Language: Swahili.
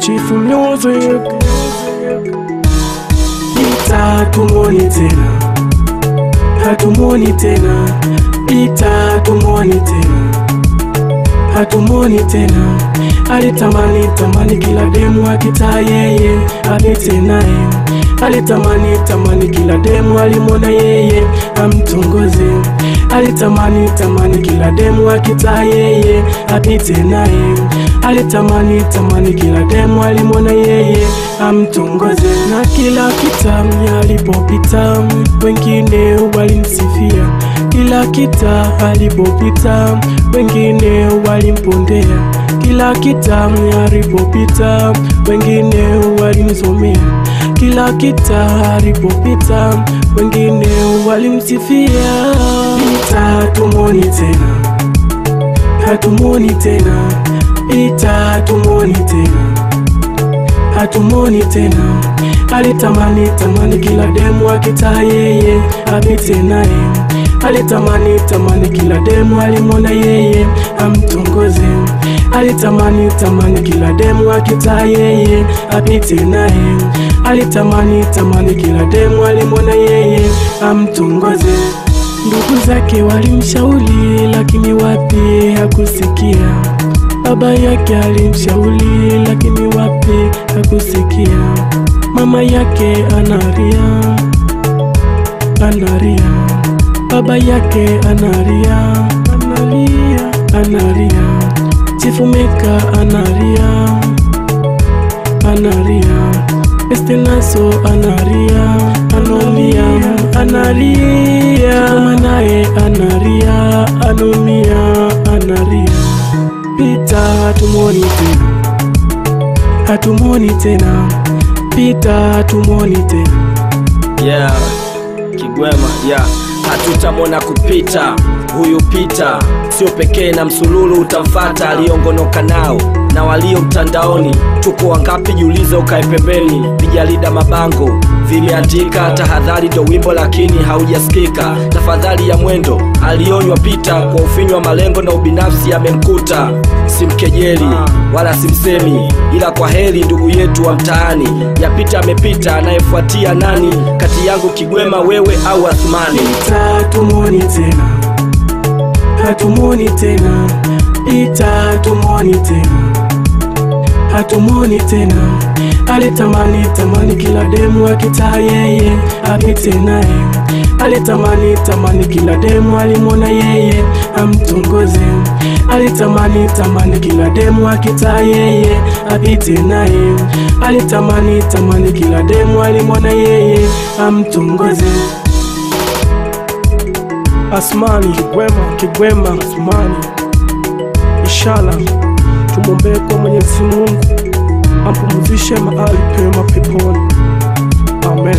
Chief Music. Pita tumuoni tena, hatumuoni tena. Pita tumuoni tena, hatumuoni tena. Alitamani kila demu akita yeye apite naye. Alitamani kila demu alimwona yeye amtongoze. Alitamani kila demu akita yeye apite naye. Alitamani kila demu alimwona yeye amtongoze. Na kila kita alipopita wengine walimsifia. Kila kita alipopita wengine walimpondea. Kila kita alipopita wengine walimsomea. Kila kita alipopita wengine walimsifia. Pita tumuoni tena, hatumuoni tena. Pita tumuoni tena, hatumuoni tena. Alitamani kila demu akita yeye apite naye. Alitamani kila demu alimwona yeye amtongoze. Alitamani kila demu akita yeye apite naye. Alitamani kila demu alimwona yeye amtongoze. Ndugu zake walimshauri lakini wapi hakusikia. Baba yake alimshauri lakini wapi hakusikia. Mama yake analia. Baba yake analia. Chief Maker analia. Estenaso analia. Manae analia. Analia. Pita tumuoni tena, hatumuoni tena. Pita tumuoni tena. Kigwema, hatutamona kupita. Huyu Pita sio pekee, na msululu utamfata. Aliongonoka nao na walio mtandaoni. Tuko wangapi? Jiulize ukae pembeni. Vijalida mabango vimeandika tahadhari ndo wimbo lakini haujasikika. Tafadhali ya mwendo alionywa Pita kwa ufinywa malengo na ubinafsi amemkuta. Simkejeli wala simsemi, ila kwa heri ndugu yetu wa mtaani. Ya Pita amepita, anayefuatia nani? Kati yangu Kigwema, wewe au Athmani? Pita tumuoni tena, hatumuoni tena. Pita tumuoni tena, hatumuoni tena. Alitamani kila demu akita yeye apite naye. Alitamani kila demu alimwona yeye amtongoze. Alitamani kila demu akita yeye apite naye. Alitamani kila demu alimwona yeye amtongoze. Asmani, Kigwema, Asmani. Inshallah tumombe kwa Mwenyezi Mungu ampumzishe mahali pema peponi. Amen.